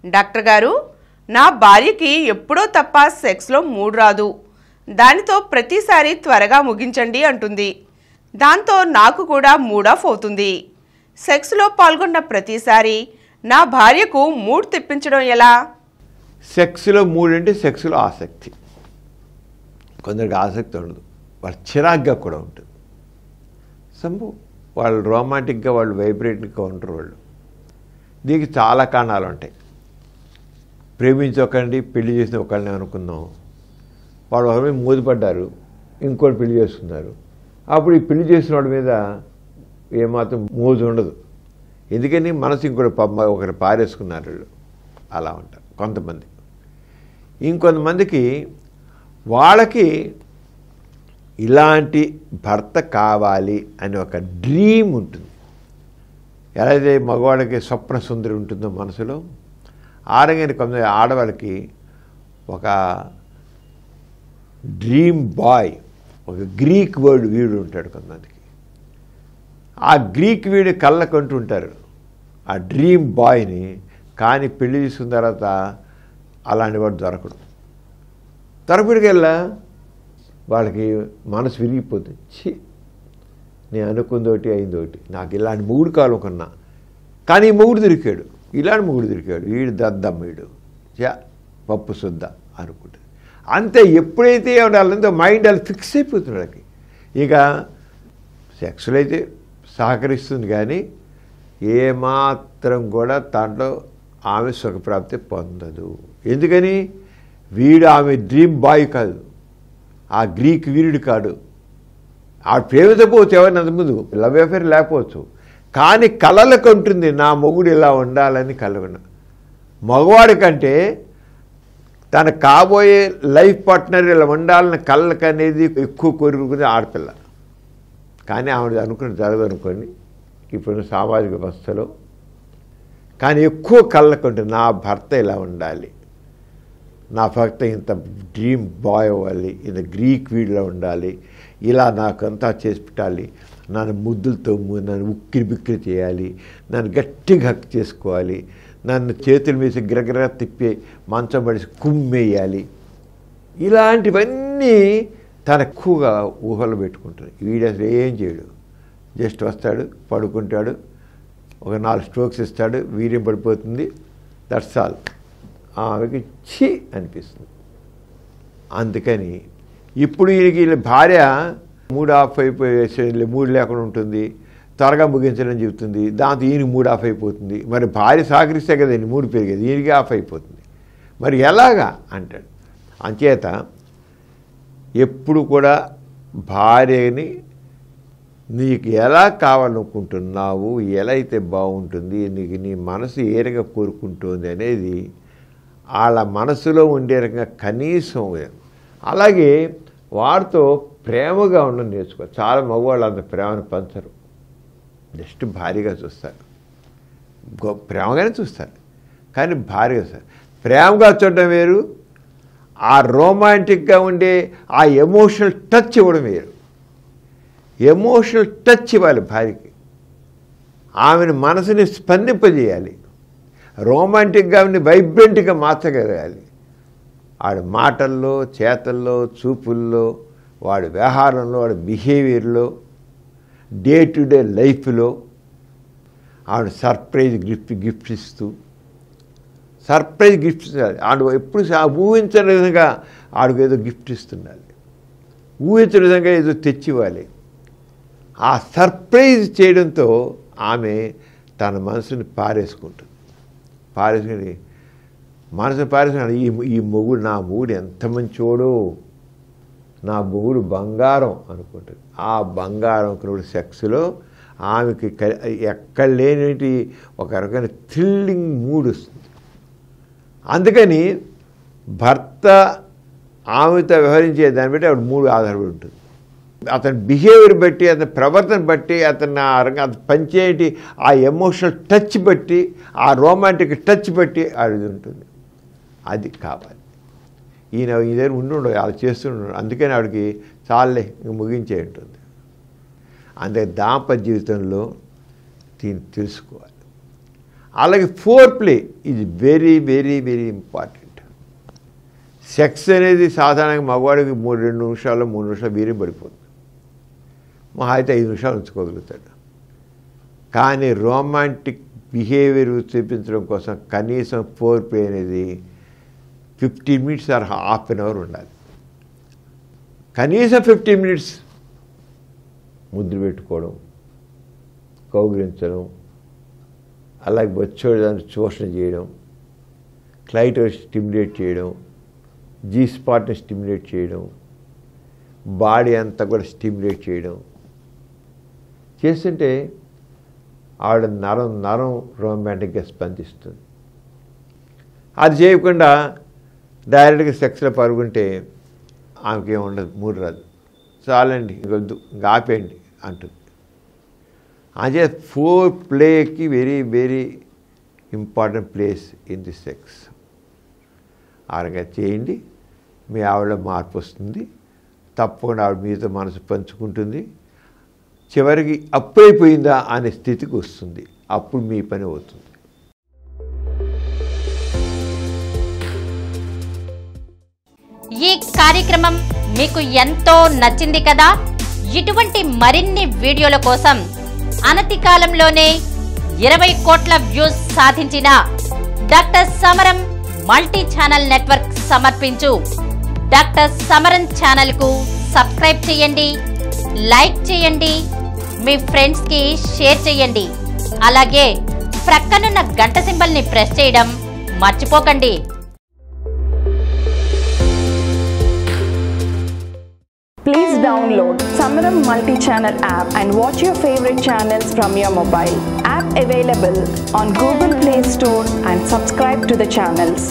Doctor గారు, నా భార్యకి ఎప్పుడో తప్ప సెక్స్లో మూడ్ రాదు. దానితో ప్రతిసారి త్వరగా ముగించండి అంటుంది. దాంతో నాకు కూడా మూడ్ ఆఫ్ అవుతుంది. సెక్స్లో పాల్గొన్న ప్రతిసారి నా భార్యకు మూడ్ తెప్పించడం ఎలా? సెక్స్లో మూడ్ అంటే సెక్స్లో ఆసక్తి. కొందరికి ఆసక్తి ఉండదు, వాళ్ళు చిరాగ్గా కూడా ఉంటుంది. వాళ్ళు రొమాంటిక్గా, వాళ్ళు వైబ్రేటింగ్గా ఉంటారు. దీనికి చాలా కారణాలు ఉంటాయి. ప్రేమించి ఒకరిని పెళ్లి చేసిన ఒకరిని అనుకుందాం, వాడు ఒకరి మీద మోదిపడ్డారు, ఇంకోటి పెళ్లి చేసుకున్నారు. అప్పుడు ఈ పెళ్లి చేసిన వాడి మీద ఏమాత్రం మోజు ఉండదు. ఎందుకని మనసు ఇంకోటి ఒకరు పారేసుకున్నారు వాళ్ళు. అలా ఉంటారు కొంతమంది. ఇంకొంతమందికి వాళ్ళకి ఇలాంటి భర్త కావాలి అని ఒక డ్రీమ్ ఉంటుంది. ఎలా అయితే మగవాడికి స్వప్న సుందరి ఉంటుందో మనసులో, ఆరంగని కొంతమంది ఆడవాళ్ళకి ఒక డ్రీమ్ బాయ్, ఒక గ్రీక్ వర్డ్ వీడు ఉంటాడు కొంతమందికి. ఆ గ్రీక్ వీడు కళ్ళకంటూ ఉంటారు ఆ డ్రీమ్ బాయ్ని. కానీ పెళ్లి చేసుకున్న తర్వాత అలాంటి వాడు దొరకడు. దొరకడికెల్లా వాళ్ళకి మనసు విరిగిపోతుంది. ఛీ, నేను అనుకుందోటి అయిందోటి, నాకు ఇలాంటి మూడు కాలం కొన్నా, కానీ ఈ మూడు దొరికాడు, ఇలాంటి మూడు దొరికాడు, వీడు దద్దమ్మీడు పప్పు శుద్ధ అనుకుంటాడు. అంతే. ఎప్పుడైతే వాళ్ళంతా మైండ్ అలా ఫిక్స్ అయిపోతుంది వాళ్ళకి. ఇక సెక్స్లో అయితే సహకరిస్తుంది, కానీ ఏమాత్రం కూడా దాంట్లో ఆమె సుఖప్రాప్తి పొందదు. ఎందుకని? వీడు ఆమె డ్రీమ్ బాయ్ కాదు, ఆ గ్రీక్ వీరుడు కాడు. ఆ ప్రేమతో పోవచ్చు, ఎవరిని అంతకుముందు లవ్ అఫేర్ లేకపోవచ్చు, కానీ కళలకు ఉంటుంది నా మొగుడు ఇలా ఉండాలని కలగన. మగవాడి కంటే తన కాబోయే లైఫ్ పార్ట్నర్ ఇలా ఉండాలని కళ్ళకు అనేది ఎక్కువ కోరుకునేది ఆడపిల్ల. కానీ ఆవిడ అనుకుని జరగదు అనుకోండి ఇప్పుడు సామాజిక వ్యవస్థలో. కానీ ఎక్కువ కళ్ళకు ఉంటుంది నా భర్త ఇలా ఉండాలి, నా భర్త ఇంత డ్రీమ్ బాయ్ అవ్వాలి, ఇంత గ్రీక్ వీడిలో ఉండాలి, ఇలా నాకంతా చేసి పెట్టాలి, నన్ను ముద్దులతో నన్ను ఉక్కిరి బిక్కిరి చేయాలి, నన్ను గట్టిగా హక్ చేసుకోవాలి, నన్ను చేతుల మీద గిరగిర తిప్పి మంచం పడిసి కుమ్మేయాలి. ఇలాంటివన్నీ తను ఎక్కువగా ఊహలు పెట్టుకుంటాడు. వీడు అసలు ఏం చేయడు, జస్ట్ వస్తాడు, పడుకుంటాడు, ఒక 4 స్ట్రోక్స్ ఇస్తాడు, వీర్యం పడిపోతుంది, దట్స్ ఆల్. ఆమెకి ఛీ అనిపిస్తుంది. అందుకని ఇప్పుడు వీళ్ళ భార్య మూడ్ ఆఫ్ అయిపోయి మూడు లేకుండా ఉంటుంది, త్వరగా ముగించడం చెబుతుంది, దాంతో ఈయనకి మూడ్ ఆఫ్ అయిపోతుంది. మరి భార్య సహకరిస్తే కదండి మూడు పెరిగేది, ఈయనకి ఆఫ్ అయిపోతుంది. మరి ఎలాగా అంటాడు. అంచేత ఎప్పుడు కూడా భార్యని నీకు ఎలా కావాలనుకుంటున్నావు, ఎలా అయితే బాగుంటుంది, నీకు నీ మనసు ఏ రకంగా కోరుకుంటుంది అనేది వాళ్ళ మనసులో ఉండే రకంగా కనీసం. అలాగే వాడితో ప్రేమగా ఉండడం నేర్చుకో. చాలా మగవాళ్ళు అంత ప్రేమను పంచరు, జస్ట్ భారీగా చూస్తారు, ప్రేమగానే చూస్తారు, కానీ భారీగా చూస్తారు. ప్రేమగా చూడడం వేరు, ఆ రొమాంటిక్గా ఉండే ఆ ఎమోషనల్ టచ్ ఇవ్వడం వేరు. ఎమోషనల్ టచ్ ఇవ్వాలి భార్యకి, ఆమెను మనసుని స్పందింపజేయాలి, రొమాంటిక్గా ఉండి వైబ్రెంట్గా మార్చగలగాలి. వాడి మాటల్లో, చేతల్లో, చూపుల్లో, వాడి వ్యవహారంలో, వాడి బిహేవియర్లో, డే టు డే లైఫ్లో ఆవిడ సర్ప్రైజ్ గిఫ్ట్ ఇస్తూ, సర్ప్రైజ్ గిఫ్ట్ ఇస్తుంది. ఆడు ఎప్పుడు ఊహించని విధంగా ఆడికి ఏదో గిఫ్ట్ ఇస్తుండాలి, ఊహించిన విధంగా ఏదో తెచ్చివ్వాలి. ఆ సర్ప్రైజ్ చేయడంతో ఆమె తన మనసుని పారేసుకుంటుంది. పారేసుకుని మనసు పారేసుకుని ఈ మొగుడు, నా మొగుడు ఎంత మంచోడో, నా మొగుడు బంగారం అనుకుంటుంది. ఆ బంగారం అనుకున్నప్పుడు సెక్స్లో ఆమెకి ఎక్కడ లేనిటి ఒక రకమైన థ్రిల్లింగ్ మూడ్ వస్తుంది. అందుకని భర్త ఆమెతో వ్యవహరించే దాన్ని బట్టి ఆవిడ మూడు ఆధారపడి ఉంటుంది. అతని బిహేవియర్ బట్టి, అతని ప్రవర్తన బట్టి, అతను పంచేటి ఆ ఎమోషనల్ టచ్ బట్టి, ఆ రొమాంటిక్ టచ్ బట్టి ఆవిడ ఉంటుంది. అది కావాలి. ఈయన ఈ దగ్గర ఉండు అలా చేస్తుండడు. అందుకని ఆవిడకి చాలే ముగించే ఉంటుంది. అందుకే దాంపత్య జీవితంలో దీన్ని తెలుసుకోవాలి. అలాగే ఫోర్ ప్లే ఇది very very very important. Sex అనేది సాధారణంగా మగవాడికి 2 నిమిషాలు 3 నిమిషాలు వీర్యం పడిపోతుంది. మహా అయితే 5 నిమిషాలు ఉంచుకోగలుగుతాడు. కానీ రొమాంటిక్ బిహేవియర్ చూపించడం కోసం కనీసం ఫోర్ ప్లే అనేది 15 minutes or half an hour ఉండాలి. కనీసం 15 మినిట్స్ ముద్దు పెట్టుకోవడం, కౌగిలించడం, అలాగే బొచ్చోదాన్ని శోషణ చేయడం, క్లైటోరిస్ స్టిమ్యులేట్ చేయడం, జీ స్పాట్ని స్టిమ్యులేట్ చేయడం, బాడీ అంతా కూడా స్టిమ్యులేట్ చేయడం చేస్తుంటే ఆవిడ నరం రొమాంటిక్గా స్పందిస్తుంది. అది చేయకుండా డైరెక్ట్గా సెక్స్లో పరుగుంటే ఆమెకి ఏముండదు, మూడు రాదు. చాలండి ఇంకొద్దు ఇంకా ఆపేయండి అంటుంది. అదే ఫోర్ ప్లేకి very very important place in the sex. ఆరగా చేయండి, మీ ఆవిడ మార్పు వస్తుంది, తప్పకుండా ఆవిడ మీతో మనసు పంచుకుంటుంది. చివరికి అప్పుడైపోయిందా అనే స్థితికి వస్తుంది. అప్పుడు మీ పని అవుతుంది. ఈ కార్యక్రమం మీకు ఎంతో నచ్చింది కదా. ఇటువంటి మరిన్ని వీడియోల కోసం అనతి కాలంలోనే 20 కోట్ల వ్యూస్ సాధించిన డాక్టర్ సమరం మల్టీ ఛానల్ నెట్వర్క్ సమర్పించు డాక్టర్ సమరం ఛానల్కు సబ్స్క్రైబ్ చేయండి, లైక్ చేయండి, మీ ఫ్రెండ్స్కి షేర్ చేయండి. అలాగే ప్రక్కనున్న గంట సింబల్ని ప్రెస్ చేయడం మర్చిపోకండి. Please download Samaram multi-channel app and watch your favorite channels from your mobile. App available on Google Play Store and subscribe to the channels.